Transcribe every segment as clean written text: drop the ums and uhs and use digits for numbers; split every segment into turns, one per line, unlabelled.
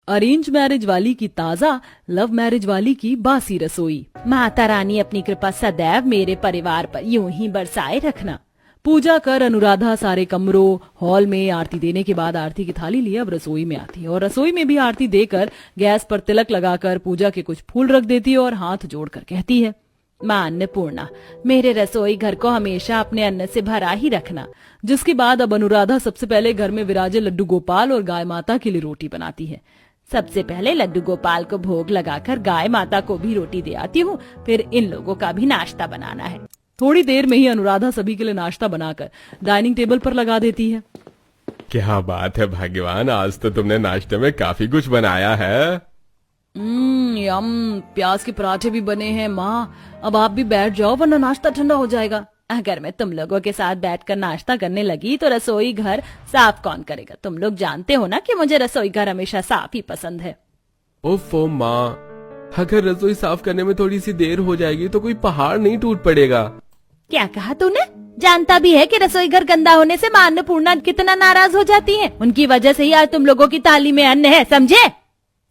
Arrange marriage वाली की ताजा, लव मैरिज वाली की बासी रसोई।
माता रानी अपनी कृपा सदैव मेरे परिवार पर यूं ही बरसाए रखना।
पूजा कर अनुराधा सारे कमरों हॉल में आरती देने के बाद आरती की थाली लिए अब रसोई में आती है और रसोई में भी आरती देकर गैस पर तिलक लगाकर पूजा के कुछ फूल रख देती है और हाथ जोड़कर कहती है,
मां अन्नपूर्णा, मेरे रसोई घर को हमेशा अपने अन्न से भरा ही रखना।
जिसके बाद अब अनुराधा सबसे पहले घर में विराजे लड्डू गोपाल और गाय माता के लिए रोटी बनाती है।
सबसे पहले लड्डू गोपाल को भोग लगाकर गाय माता को भी रोटी दे आती हूँ, फिर इन लोगों का भी नाश्ता बनाना है।
थोड़ी देर में ही अनुराधा सभी के लिए नाश्ता बनाकर डाइनिंग टेबल पर लगा देती है।
क्या बात है भाग्यवान, आज तो तुमने नाश्ते में काफी कुछ बनाया है।
यम, प्याज के पराठे भी बने हैं। माँ अब आप भी बैठ जाओ वरना नाश्ता ठंडा हो जाएगा।
अगर मैं तुम लोगों के साथ बैठकर नाश्ता करने लगी तो रसोई घर साफ कौन करेगा? तुम लोग जानते हो ना कि मुझे रसोई घर हमेशा साफ ही पसंद है।
ओफो माँ, अगर रसोई साफ करने में थोड़ी सी देर हो जाएगी तो कोई पहाड़ नहीं टूट पड़ेगा।
क्या कहा तूने? जानता भी है कि रसोई घर गंदा होने से मां अन्नपूर्णा कितना नाराज हो जाती हैं। उनकी वजह से ही आज तुम लोगों की थाली में अन्न है, समझे?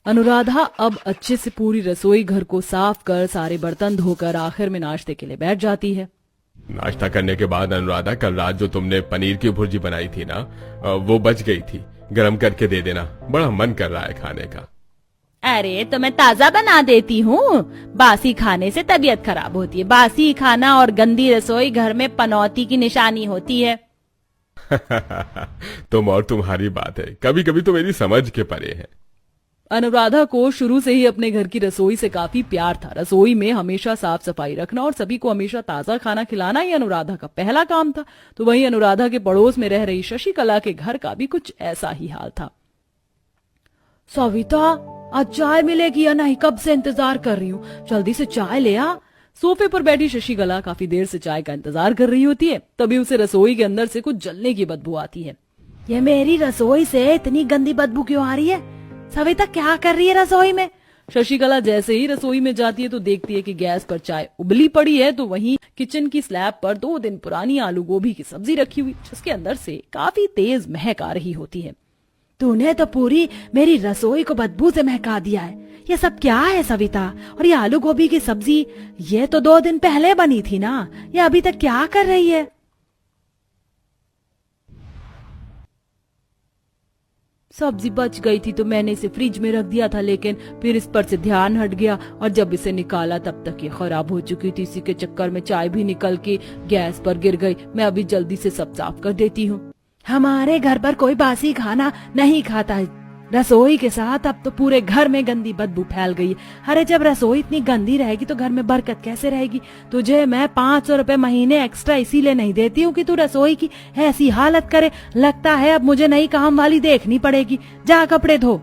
अनुराधा अब अच्छे से पूरी रसोई घर को साफ कर सारे बर्तन धोकर आखिर में नाश्ते के लिए बैठ जाती है।
नाश्ता करने के बाद अनुराधा, कल रात जो तुमने पनीर की भुर्जी बनाई थी ना, वो बच गई थी, गरम करके दे देना, बड़ा मन कर रहा है खाने का।
अरे तो मैं ताजा बना देती हूँ, बासी खाने से तबीयत खराब होती है। बासी खाना और गंदी रसोई घर में पनौती की निशानी होती है।
तुम और तुम्हारी बात है, कभी कभी तो मेरी समझ के परे है।
अनुराधा को शुरू से ही अपने घर की रसोई से काफी प्यार था। रसोई में हमेशा साफ सफाई रखना और सभी को हमेशा ताजा खाना खिलाना ही अनुराधा का पहला काम था। तो वहीं अनुराधा के पड़ोस में रह रही शशिकला के घर का भी कुछ ऐसा ही हाल था। सविता, आज चाय मिलेगी या नहीं? कब से इंतजार कर रही हूँ, जल्दी से चाय ले आ। सोफे पर बैठी शशिकला काफी देर से चाय का इंतजार कर रही होती है। तभी उसे रसोई के अंदर से कुछ जलने की बदबू आती है।
ये मेरी रसोई से इतनी गंदी बदबू क्यों आ रही है? सविता क्या कर रही है रसोई में?
शशिकला जैसे ही रसोई में जाती है तो देखती है कि गैस पर चाय उबली पड़ी है, तो वहीं किचन की स्लैब पर 2 दिन पुरानी आलू गोभी की सब्जी रखी हुई, जिसके अंदर से काफी तेज महक आ रही होती है।
तूने तो पूरी मेरी रसोई को बदबू से महका दिया है। ये सब क्या है सविता? और ये आलू गोभी की सब्जी, ये तो 2 दिन पहले बनी थी ना, ये अभी तक क्या कर रही है?
सब्जी बच गई थी तो मैंने इसे फ्रिज में रख दिया था, लेकिन फिर इस पर से ध्यान हट गया और जब इसे निकाला तब तक ये खराब हो चुकी थी। इसी के चक्कर में चाय भी निकल के गैस पर गिर गई। मैं अभी जल्दी से सब साफ कर देती हूँ।
हमारे घर पर कोई बासी खाना नहीं खाता है। रसोई के साथ अब तो पूरे घर में गंदी बदबू फैल गई। अरे जब रसोई इतनी गंदी रहेगी तो घर में बरकत कैसे रहेगी? तुझे मैं 500 रुपए महीने एक्स्ट्रा इसीलिए नहीं देती हूँ कि तू रसोई की ऐसी हालत करे। लगता है अब मुझे नई काम वाली देखनी पड़ेगी। जा कपड़े धो।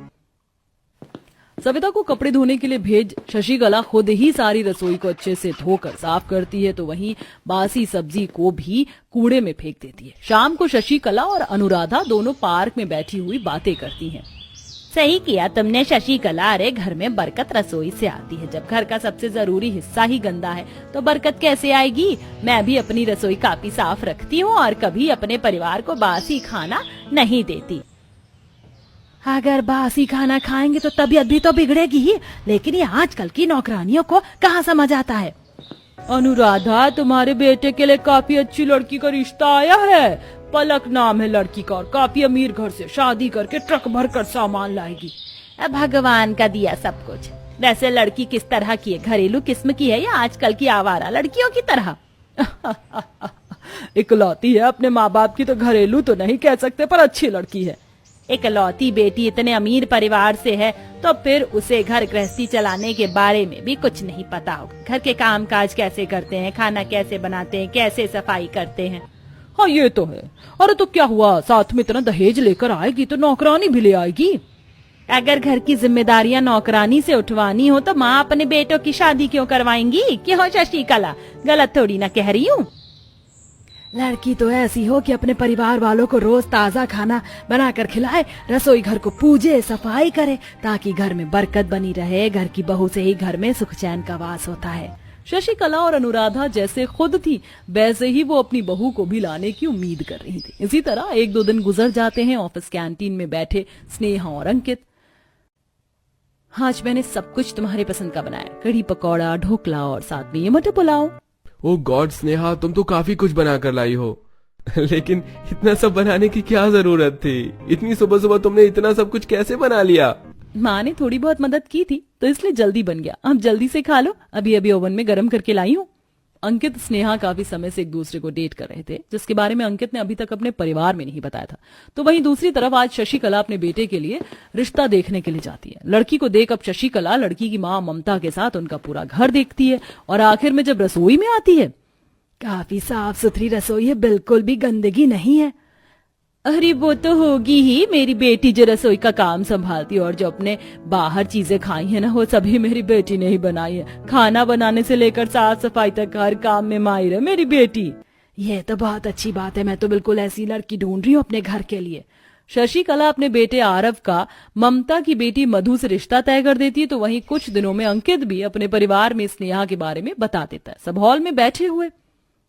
सविता को कपड़े धोने के लिए भेज शशिकला खुद ही सारी रसोई को अच्छे से धोकर साफ करती है, तो वहीं बासी सब्जी को भी कूड़े में फेंक देती है। शाम को शशिकला और अनुराधा दोनों पार्क में बैठी हुई बातें करती हैं।
सही किया तुमने शशिकला। अरे घर में बरकत रसोई से आती है। जब घर का सबसे जरूरी हिस्सा ही गंदा है तो बरकत कैसे आएगी? मैं भी अपनी रसोई काफी साफ रखती हूँ और कभी अपने परिवार को बासी खाना नहीं देती। अगर बासी खाना खाएंगे तो तबीयत भी तो बिगड़ेगी ही, लेकिन ये आजकल की नौकरानियों को कहाँ समझ आता है।
अनुराधा, तुम्हारे बेटे के लिए काफी अच्छी लड़की का रिश्ता आया है। पलक नाम है लड़की का और काफी अमीर घर से शादी करके ट्रक भर कर सामान लाएगी।
भगवान का दिया सब कुछ। वैसे लड़की किस तरह की है? घरेलू किस्म की है या आजकल की आवारा लड़कियों की तरह?
इकलौती है अपने माँ बाप की, तो घरेलू तो नहीं कह सकते पर अच्छी लड़की है।
इकलौती बेटी इतने अमीर परिवार से है तो फिर उसे घर गृहस्थी चलाने के बारे में भी कुछ नहीं पता होगा। घर के काम काज कैसे करते हैं, खाना कैसे बनाते हैं, कैसे सफाई करते हैं।
हाँ ये तो है। अरे तो क्या हुआ, साथ में इतना दहेज लेकर आएगी तो नौकरानी भी ले आएगी।
अगर घर की जिम्मेदारियां नौकरानी से उठवानी हो तो माँ अपने बेटों की शादी क्यों करवाएंगी? क्यों शशिकला, गलत थोड़ी ना कह रही हूँ।
लड़की तो ऐसी हो कि अपने परिवार वालों को रोज ताजा खाना बनाकर खिलाए, रसोई घर को पूजे, सफाई करे, ताकि घर में बरकत बनी रहे। घर की बहू से ही घर में सुख चैन का वास होता है। शशिकला और अनुराधा जैसे खुद थी वैसे ही वो अपनी बहू को भी लाने की उम्मीद कर रही थी। इसी तरह 1-2 दिन गुजर जाते हैं। ऑफिस कैंटीन में बैठे स्नेहा और अंकित
आज मैंने सब कुछ तुम्हारे पसंद का बनाया, कढ़ी पकौड़ा, ढोकला और साथ में ये मटर पुलाव।
ओ गॉड स्नेहा, तुम तो काफी कुछ बना कर लाई हो। लेकिन इतना सब बनाने की क्या जरूरत थी? इतनी सुबह सुबह तुमने इतना सब कुछ कैसे बना लिया?
माँ ने थोड़ी बहुत मदद की थी तो इसलिए जल्दी बन गया। अब जल्दी से खा लो, अभी अभी ओवन में गर्म करके लाई हूँ। अंकित स्नेहा काफी समय से एक दूसरे को डेट कर रहे थे, जिसके बारे में अंकित ने अभी तक अपने परिवार में नहीं बताया था। तो वहीं दूसरी तरफ आज शशिकला अपने बेटे के लिए रिश्ता देखने के लिए जाती है। लड़की को देख अब शशिकला लड़की की माँ ममता के साथ उनका पूरा घर देखती है और आखिर में जब रसोई में आती है,
काफी साफ सुथरी रसोई है, बिल्कुल भी गंदगी नहीं है।
अरे वो तो होगी ही, मेरी बेटी जो रसोई का काम संभालती है और जो अपने बाहर चीजें खाई है ना, वो सभी मेरी बेटी ने ही बनाई है। खाना बनाने से लेकर साफ सफाई तक हर काम में माहिर है मेरी बेटी।
ये तो बहुत अच्छी बात है, मैं तो बिल्कुल ऐसी लड़की ढूंढ रही हूँ अपने घर के लिए।
शशिकला अपने बेटे आरव का ममता की बेटी मधु से रिश्ता तय कर देती है। तो वहीं कुछ दिनों में अंकित भी अपने परिवार में स्नेहा के बारे में बता देता है। सब हॉल में बैठे हुए,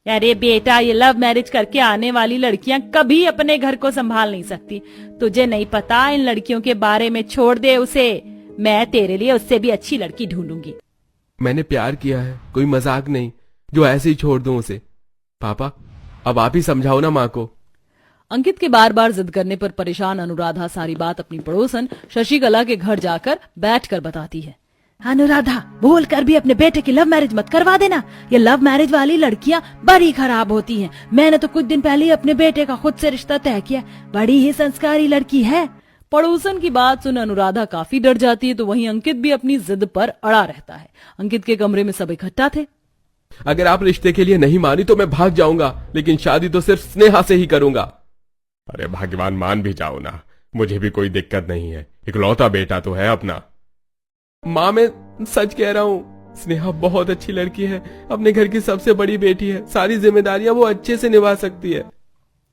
अरे बेटा, ये लव मैरिज करके आने वाली लड़कियां कभी अपने घर को संभाल नहीं सकती। तुझे नहीं पता इन लड़कियों के बारे में, छोड़ दे उसे। मैं तेरे लिए उससे भी अच्छी लड़की ढूंढूंगी।
मैंने प्यार किया है, कोई मजाक नहीं, जो ऐसे ही छोड़ दूं उसे। पापा, अब आप ही समझाओ ना माँ को।
अंकित के बार बार जिद करने पर परेशान अनुराधा सारी बात अपनी पड़ोसन शशिकला के घर जाकर बैठकर बताती है।
अनुराधा, बोल कर भी अपने बेटे की लव मैरिज मत करवा देना। ये लव मैरिज वाली लड़कियां बड़ी खराब होती हैं। मैंने तो कुछ दिन पहले ही अपने बेटे का खुद से रिश्ता तय किया, बड़ी ही संस्कारी लड़की है।
पड़ोसन की बात सुन अनुराधा काफी डर जाती है। तो वहीं अंकित भी अपनी जिद पर अड़ा रहता है। अंकित के कमरे में सब इकट्ठा थे।
अगर आप रिश्ते के लिए नहीं मानी तो मैं भाग जाऊंगा, लेकिन शादी तो सिर्फ स्नेहा से ही करूंगा। अरे भगवान, मान भी जाओ ना, मुझे भी कोई दिक्कत नहीं है, इकलौता बेटा तो है अपना। माँ, मैं सच कह रहा हूँ, स्नेहा बहुत अच्छी लड़की है, अपने घर की सबसे बड़ी बेटी है, सारी जिम्मेदारियां वो अच्छे से निभा सकती है।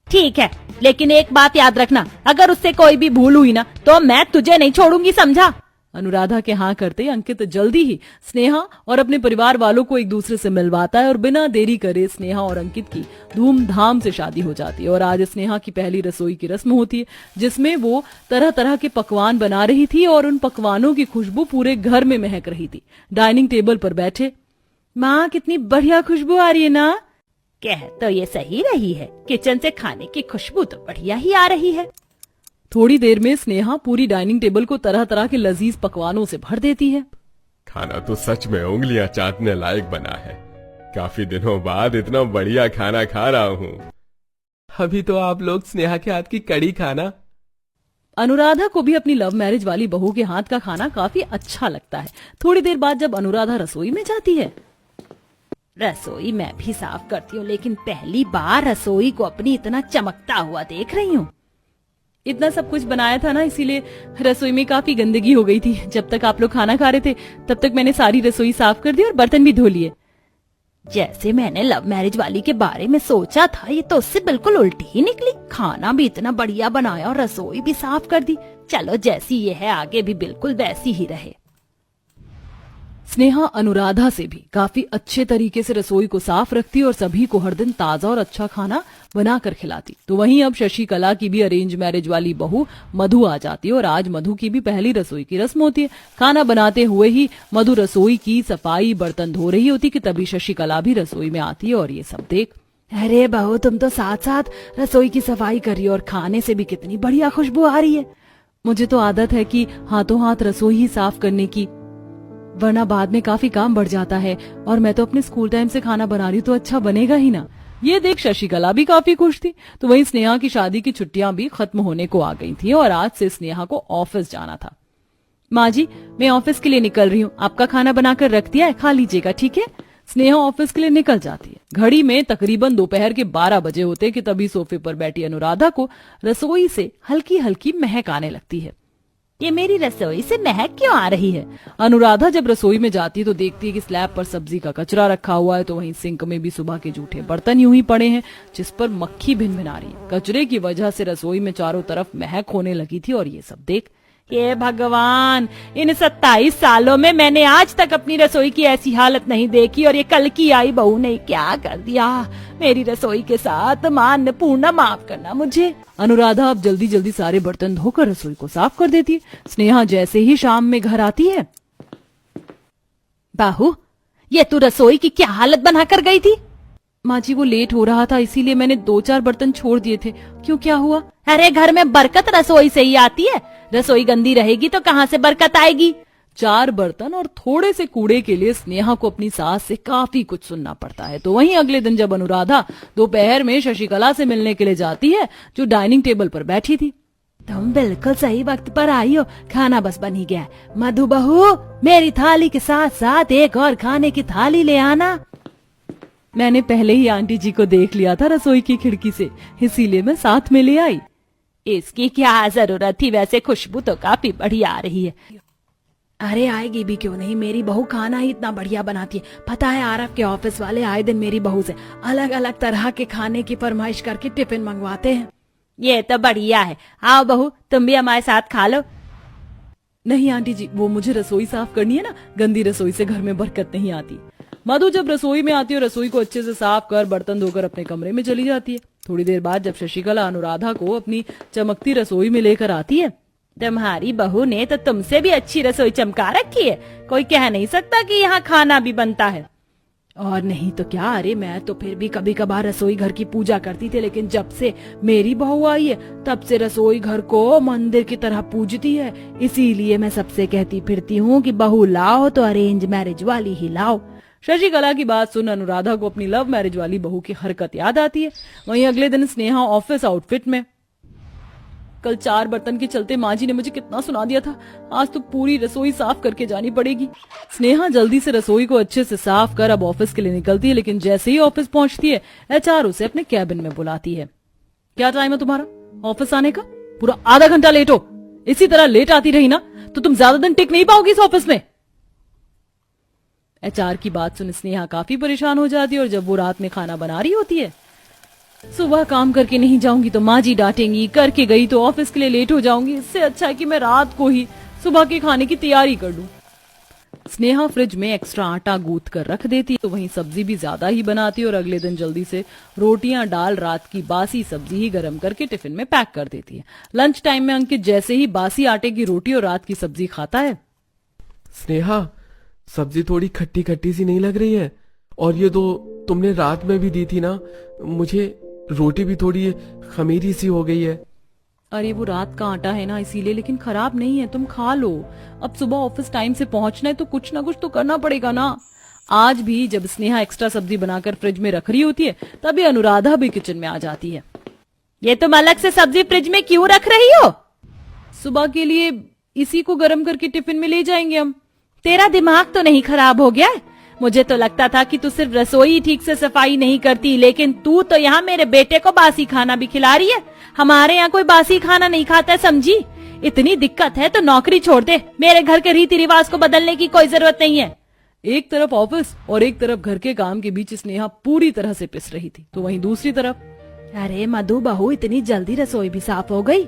ठीक है, लेकिन एक बात याद रखना, अगर उससे कोई भी भूल हुई ना तो मैं तुझे नहीं छोड़ूंगी, समझा? अनुराधा के हाँ करते अंकित जल्दी ही स्नेहा और अपने परिवार वालों को एक दूसरे से मिलवाता है और बिना देरी करे स्नेहा और अंकित की धूमधाम से शादी हो जाती है। और आज स्नेहा की पहली रसोई की रस्म होती है, जिसमें वो तरह तरह के पकवान बना रही थी और उन पकवानों की खुशबू पूरे घर में महक रही थी। डाइनिंग टेबल पर बैठे, माँ कितनी बढ़िया खुशबू आ रही है ना? कह तो ये सही रही है, किचन से खाने की खुशबू तो बढ़िया ही आ रही है। थोड़ी देर में स्नेहा पूरी डाइनिंग टेबल को तरह तरह के लजीज पकवानों से भर देती है।
खाना तो सच में उंगलियां चाटने लायक बना है। काफी दिनों बाद इतना बढ़िया खाना खा रहा हूँ। अभी तो आप लोग स्नेहा के हाथ की कड़ी खाना।
अनुराधा को भी अपनी लव मैरिज वाली बहू के हाथ का खाना काफी अच्छा लगता है। थोड़ी देर बाद जब अनुराधा रसोई में जाती है, रसोई मैं भी साफ करती हूँ, लेकिन पहली बार रसोई को अपनी इतना चमकता हुआ देख रही हूँ। इतना सब कुछ बनाया था ना, इसीलिए रसोई में काफी गंदगी हो गई थी। जब तक आप लोग खाना खा रहे थे तब तक मैंने सारी रसोई साफ कर दी और बर्तन भी धो लिए। जैसे मैंने लव मैरिज वाली के बारे में सोचा था, ये तो उससे बिल्कुल उल्टी ही निकली। खाना भी इतना बढ़िया बनाया और रसोई भी साफ कर दी। चलो, जैसी ये है आगे भी बिल्कुल वैसी ही रहे। स्नेहा अनुराधा से भी काफी अच्छे तरीके से रसोई को साफ रखती और सभी को हर दिन ताजा और अच्छा खाना बनाकर खिलाती। तो वहीं अब शशिकला की भी अरेंज मैरिज वाली बहू मधु आ जाती है और आज मधु की भी पहली रसोई की रस्म होती है। खाना बनाते हुए ही मधु रसोई की सफाई, बर्तन धो रही होती कि तभी शशिकला भी रसोई में आती है और ये सब देख,
अरे बहू, तुम तो साथ साथ रसोई की सफाई कर रही हो और खाने से भी कितनी बढ़िया खुशबू आ रही है।
मुझे तो आदत है कि हाथों हाथ रसोई ही साफ करने की, वरना बाद में काफी काम बढ़ जाता है। और मैं तो अपने स्कूल टाइम से खाना बना रही हूँ, तो अच्छा बनेगा ही ना। ये देख शशिकला भी काफी खुश थी। तो वहीं स्नेहा की शादी की छुट्टियां भी खत्म होने को आ गई थी और आज से स्नेहा को ऑफिस जाना था। माँ जी, मैं ऑफिस के लिए निकल रही हूँ, आपका खाना बनाकर रख दिया है, खा लीजिएगा, ठीक है? स्नेहा ऑफिस के लिए निकल जाती है। घड़ी में तकरीबन दोपहर के 12 बजे होते कि तभी सोफे पर बैठी अनुराधा को रसोई से हल्की हल्की महक आने लगती है। ये मेरी रसोई से महक क्यों आ रही है? अनुराधा जब रसोई में जाती है तो देखती है कि स्लैब पर सब्जी का कचरा रखा हुआ है। तो वहीं सिंक में भी सुबह के जूठे बर्तन यूं ही पड़े हैं, जिस पर मक्खी भिनभिना रही है। कचरे की वजह से रसोई में चारों तरफ महक होने लगी थी और ये सब देख, हे भगवान, इन 27 सालों में मैंने आज तक अपनी रसोई की ऐसी हालत नहीं देखी और ये कल की आई बहू ने क्या कर दिया मेरी रसोई के साथ। मान पूर्ण माफ करना मुझे।
अनुराधा अब जल्दी जल्दी सारे बर्तन धोकर रसोई को साफ कर देती है। स्नेहा जैसे ही शाम में घर आती है,
बाहू ये तू रसोई की क्या हालत बनाकर गई थी?
माँ जी वो लेट हो रहा था इसीलिए मैंने 2-4 बर्तन छोड़ दिए थे। क्यों, क्या हुआ?
अरे घर में बरकत रसोई से ही आती है, रसोई गंदी रहेगी तो कहाँ से बरकत आएगी?
4 बर्तन और थोड़े से कूड़े के लिए स्नेहा को अपनी सास से काफी कुछ सुनना पड़ता है। तो वहीं अगले दिन जब अनुराधा दोपहर में शशिकला से मिलने के लिए जाती है, जो डाइनिंग टेबल पर बैठी थी,
तुम बिल्कुल सही वक्त पर आई हो, खाना बस बन ही गया। मधु बहू, मेरी थाली के साथ साथ एक और खाने की थाली ले आना।
मैंने पहले ही आंटी जी को देख लिया था रसोई की खिड़की से, इसीलिए मैं साथ में ले आई।
इसकी क्या जरूरत थी? वैसे खुशबू तो काफी बढ़िया आ रही है।
अरे आएगी भी क्यों नहीं, मेरी बहू खाना ही इतना बढ़िया बनाती है। पता है आरव के ऑफिस वाले आए दिन मेरी बहू से अलग अलग तरह के खाने की फरमाइश करके टिफिन मंगवाते हैं।
ये तो बढ़िया है। आओ बहू, तुम भी हमारे साथ खा लो।
नहीं आंटी जी, वो मुझे रसोई साफ करनी है ना, गंदी रसोई से घर में बरकत नहीं आती। मधु जब रसोई में आती है, रसोई को अच्छे से साफ कर बर्तन धोकर अपने कमरे में चली जाती है। थोड़ी देर बाद जब शशिकला अनुराधा को अपनी चमकती रसोई में लेकर आती है,
तुम्हारी बहू ने तो तुमसे भी अच्छी रसोई चमका रखी है, कोई कह नहीं सकता कि यहाँ खाना भी बनता है।
और नहीं तो क्या, अरे मैं तो फिर भी कभी कभार रसोई घर की पूजा करती थी, लेकिन जब से मेरी बहू आई है तब से रसोई घर को मंदिर की तरह पूजती है। इसीलिए मैं सबसे कहती फिरती हूँ कि बहू लाओ तो अरेंज मैरिज वाली ही लाओ। शशिकला की बात सुन अनुराधा को अपनी लव मैरिज वाली बहू की हरकत याद आती है। वहीं अगले दिन स्नेहा ऑफिस आउटफिट में। कल 4 बर्तन के चलते माँ जी ने मुझे कितना सुना दिया था, आज तो पूरी रसोई साफ करके जानी पड़ेगी। स्नेहा जल्दी से रसोई को अच्छे से साफ कर अब ऑफिस के लिए निकलती है, लेकिन जैसे ही ऑफिस पहुंचती है HR उसे अपने कैबिन में बुलाती है। क्या टाइम है तुम्हारा ऑफिस आने का? पूरा आधा घंटा लेट हो। इसी तरह लेट आती रही ना तो तुम ज्यादा दिन टिक नहीं पाओगी इस ऑफिस में। HR की बात सुन स्नेहा काफी परेशान हो जाती है और जब वो रात में खाना बना रही होती है, सुबह काम करके नहीं जाऊंगी तो माँ जी डांटेंगी, करके गई तो ऑफिस के लिए लेट हो जाऊंगी, इससे अच्छा है कि मैं रात को ही सुबह के खाने की तैयारी कर लूं। स्नेहा फ्रिज में एक्स्ट्रा आटा गूंथ कर रख देती, तो वहीं सब्जी भी ज्यादा ही बनाती और अगले दिन जल्दी से रोटियां डाल रात की बासी सब्जी ही गर्म करके टिफिन में पैक कर देती है। लंच टाइम में अंकित जैसे ही बासी आटे की रोटी और रात की सब्जी खाता है,
स्नेहा सब्जी थोड़ी खट्टी खट्टी सी नहीं लग रही है? और ये तो तुमने रात में भी दी थी ना, मुझे रोटी भी थोड़ी खमीरी सी हो गई है।
अरे वो रात का आटा है ना इसीलिए, लेकिन खराब नहीं है, तुम खा लो। अब सुबह ऑफिस टाइम से पहुंचना है तो कुछ ना कुछ तो करना पड़ेगा ना। आज भी जब स्नेहा एक्स्ट्रा सब्जी बनाकर फ्रिज में रख रही होती है तभी अनुराधा भी किचन में आ जाती है।
ये तुम अलग से सब्जी फ्रिज में क्यों रख रही हो?
सुबह के लिए इसी को गर्म करके टिफिन में ले जाएंगे हम।
तेरा दिमाग तो नहीं खराब हो गया? मुझे तो लगता था कि तू सिर्फ रसोई ठीक से सफाई नहीं करती, लेकिन तू तो यहाँ मेरे बेटे को बासी खाना भी खिला रही है। हमारे यहाँ कोई बासी खाना नहीं खाता है, समझी? इतनी दिक्कत है तो नौकरी छोड़ दे, मेरे घर के रीति रिवाज को बदलने की कोई जरूरत नहीं है।
एक तरफ ऑफिस और एक तरफ घर के काम के बीच स्नेहा पूरी तरह से पिस रही थी, तो वहीं दूसरी तरफ,
अरे मधु बहू, इतनी जल्दी रसोई भी साफ हो गई?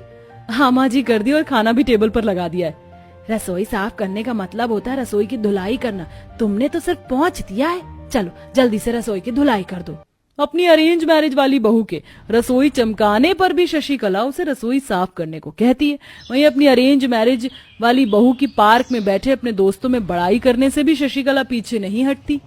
हाँ माँ जी कर दी और खाना भी टेबल पर लगा दिया है।
रसोई साफ करने का मतलब होता है रसोई की धुलाई करना, तुमने तो सिर्फ पहुंच दिया है। चलो जल्दी से रसोई की धुलाई कर दो।
अपनी अरेंज मैरिज वाली बहू के रसोई चमकाने पर भी शशिकला उसे रसोई साफ करने को कहती है। वहीं अपनी अरेंज मैरिज वाली बहू की पार्क में बैठे अपने दोस्तों में बड़ाई करने से भी शशिकला पीछे नहीं हटती।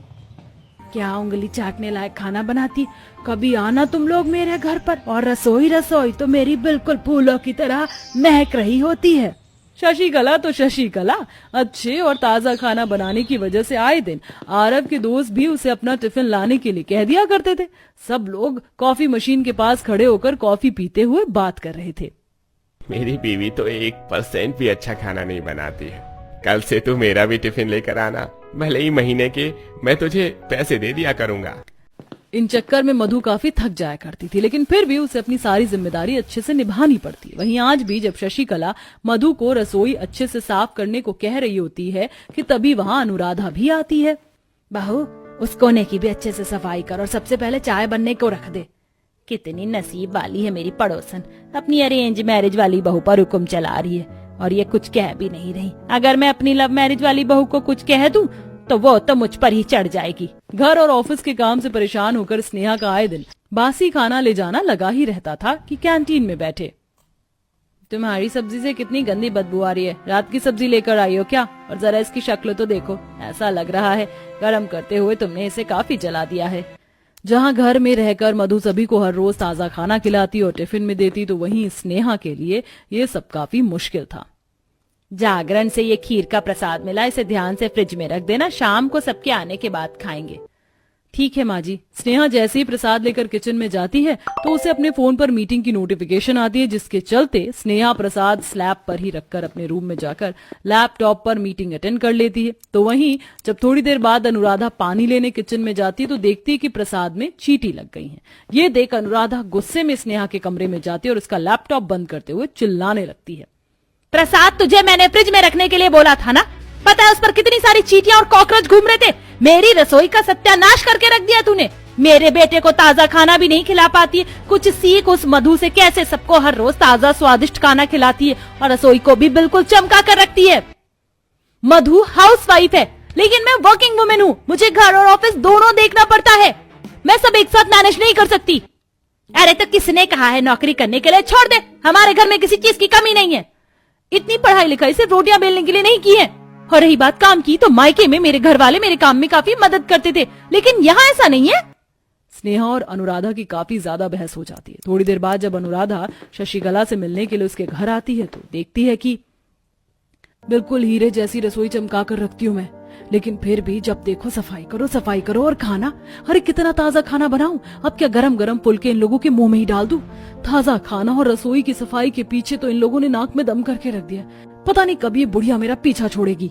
क्या उंगली चाटने लायक खाना बनाती, कभी आना तुम लोग मेरे घर पर। और रसोई तो मेरी बिल्कुल फूलों की तरह महक रही होती है।
शशिकला तो शशिकला, अच्छे और ताजा खाना बनाने की वजह से आए दिन आरव के दोस्त भी उसे अपना टिफिन लाने के लिए कह दिया करते थे। सब लोग कॉफी मशीन के पास खड़े होकर कॉफी पीते हुए बात कर रहे थे।
मेरी बीवी तो 1% भी अच्छा खाना नहीं बनाती है। कल से तू मेरा भी टिफिन लेकर आना, भले ही महीने के मैं तुझे पैसे दे दिया करूंगा।
इन चक्कर में मधु काफी थक जाया करती थी, लेकिन फिर भी उसे अपनी सारी जिम्मेदारी अच्छे से निभानी पड़ती है। वहीं आज भी जब शशिकला मधु को रसोई अच्छे से साफ करने को कह रही होती है कि तभी वहाँ अनुराधा भी आती है।
बहू, उस कोने की भी अच्छे से सफाई कर और सबसे पहले चाय बनने को रख दे। कितनी नसीब वाली है मेरी पड़ोसन, अपनी अरेंज मैरिज वाली बहू पर हुक्म चला रही है। और ये कुछ कह भी नहीं रही। अगर मैं अपनी लव मैरिज वाली बहू को कुछ कह दूं तो वो तो मुझ पर ही चढ़ जाएगी।
घर और ऑफिस के काम से परेशान होकर स्नेहा का आए दिन बासी खाना ले जाना लगा ही रहता था कि कैंटीन में बैठे। तुम्हारी सब्जी से कितनी गंदी बदबू आ रही है, रात की सब्जी लेकर आई हो क्या? और जरा इसकी शक्ल तो देखो, ऐसा लग रहा है गरम करते हुए तुमने इसे काफी जला दिया है। जहाँ घर में रहकर मधु सभी को हर रोज ताजा खाना खिलाती और टिफिन में देती, तो वहीं स्नेहा के लिए ये सब काफी मुश्किल था।
जागरण से ये खीर का प्रसाद मिला, इसे ध्यान से फ्रिज में रख देना, शाम को सबके आने के बाद खाएंगे।
ठीक है माँ जी। स्नेहा जैसे ही प्रसाद लेकर किचन में जाती है तो उसे अपने फोन पर मीटिंग की नोटिफिकेशन आती है, जिसके चलते स्नेहा प्रसाद स्लैब पर ही रखकर अपने रूम में जाकर लैपटॉप पर मीटिंग अटेंड कर लेती है। तो वहीं जब थोड़ी देर बाद अनुराधा पानी लेने किचन में जाती है तो देखती है कि प्रसाद में चींटी लग गई है। ये देख अनुराधा गुस्से में स्नेहा के कमरे में जाती है और उसका लैपटॉप बंद करते हुए चिल्लाने लगती है।
प्रसाद तुझे मैंने फ्रिज में रखने के लिए बोला था ना, पता है उस पर कितनी सारी चींटियां और कॉकरोच घूम रहे थे। मेरी रसोई का सत्यानाश करके रख दिया तूने। मेरे बेटे को ताजा खाना भी नहीं खिला पाती है। कुछ सीख उस मधु से, कैसे सबको हर रोज ताजा स्वादिष्ट खाना खिलाती है और रसोई को भी बिल्कुल चमका कर रखती है। मधु हाउसवाइफ है लेकिन मैं वर्किंग वुमेन हूँ, मुझे घर और ऑफिस दोनों देखना पड़ता है। मैं सब एक साथ मैनेज नहीं कर सकती। अरे तो किसने कहा है नौकरी करने के लिए? छोड़ दे, हमारे घर में किसी चीज की कमी नहीं है। इतनी पढ़ाई लिखाई सिर्फ रोटियां बेलने के लिए नहीं की है। और रही बात काम की, तो मायके में मेरे घर वाले मेरे काम में काफी मदद करते थे, लेकिन यहाँ ऐसा नहीं है।
स्नेहा और अनुराधा की काफी ज्यादा बहस हो जाती है। थोड़ी देर बाद जब अनुराधा शशिकला से मिलने के लिए उसके घर आती है तो देखती है कि बिल्कुल हीरे जैसी रसोई चमका कर रखती हूँ मैं, लेकिन फिर भी जब देखो सफाई करो और खाना। अरे कितना ताजा खाना बनाऊं, अब क्या गरम गरम फुलके इन लोगों के मुंह में ही डाल दूं? ताजा खाना और रसोई की सफाई के पीछे तो इन लोगों ने नाक में दम करके रख दिया। पता नहीं कब ये बुढ़िया मेरा पीछा छोड़ेगी।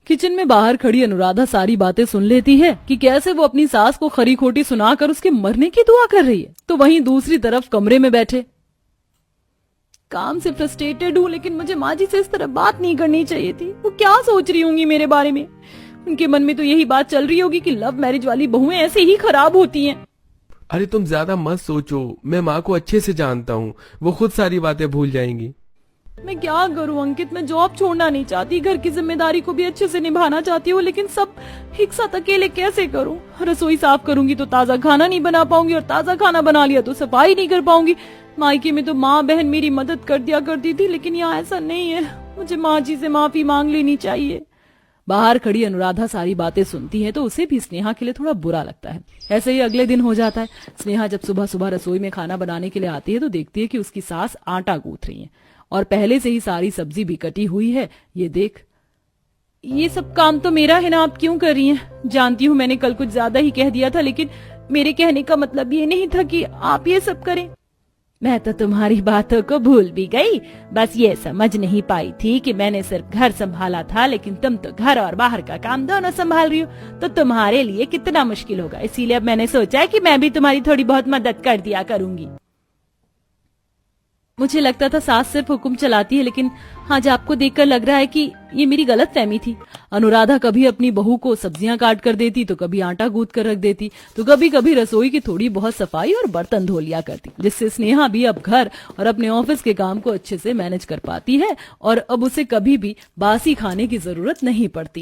किचन में बाहर खड़ी अनुराधा सारी बातें सुन लेती है कि कैसे वो अपनी सास को खरी खोटी सुनाकर उसके मरने की दुआ कर रही है। तो वहीं दूसरी तरफ कमरे में बैठे काम से फ्रस्ट्रेटेड हूँ, लेकिन मुझे माँ जी से इस तरह बात नहीं करनी चाहिए थी। वो क्या सोच रही होंगी मेरे बारे में? उनके मन में तो यही बात चल रही होगी कि लव मैरिज वाली बहुएं ऐसे ही खराब होती हैं।
अरे तुम ज्यादा मत सोचो, मैं माँ को अच्छे से जानता हूँ, वो खुद सारी बातें भूल जाएंगी।
मैं क्या करूं अंकित, मैं जॉब छोड़ना नहीं चाहती, घर की जिम्मेदारी को भी अच्छे से निभाना चाहती हूँ, लेकिन सब एक साथ अकेले कैसे करूं? रसोई साफ करूंगी तो ताजा खाना नहीं बना पाऊंगी, और ताजा खाना बना लिया तो सफाई नहीं कर पाऊंगी। मायके में तो माँ बहन मेरी मदद कर दिया करती थी, लेकिन यहाँ ऐसा नहीं है। मुझे माँ जी से माफी मांग लेनी चाहिए। बाहर खड़ी अनुराधा सारी बातें सुनती है तो उसे भी स्नेहा के लिए थोड़ा बुरा लगता है। ऐसे ही अगले दिन हो जाता है। स्नेहा जब सुबह सुबह रसोई में खाना बनाने के लिए आती है तो देखती है कि उसकी सास आटा गूंथ रही है और पहले से ही सारी सब्जी भी कटी हुई है। ये देख, ये सब काम तो मेरा है ना, आप क्यों कर रही हैं? जानती हूँ मैंने कल कुछ ज्यादा ही कह दिया था, लेकिन मेरे कहने का मतलब ये नहीं था कि आप ये सब करें।
मैं तो तुम्हारी बातों को भूल भी गई, बस ये समझ नहीं पाई थी कि मैंने सिर्फ घर संभाला था, लेकिन तुम तो घर और बाहर का काम दोनों संभाल रही हो, तो तुम्हारे लिए कितना मुश्किल होगा। इसीलिए अब मैंने सोचा है कि मैं भी तुम्हारी थोड़ी बहुत मदद कर दिया करूंगी।
मुझे लगता था सास सिर्फ हुक्म चलाती है, लेकिन आज आपको देखकर लग रहा है कि ये मेरी गलत फहमी थी। अनुराधा कभी अपनी बहू को सब्जियां काट कर देती, तो कभी आटा गूंथ कर रख देती, तो कभी कभी रसोई की थोड़ी बहुत सफाई और बर्तन धो लिया करती, जिससे स्नेहा भी अब घर और अपने ऑफिस के काम को अच्छे से मैनेज कर पाती है और अब उसे कभी भी बासी खाने की जरूरत नहीं पड़ती।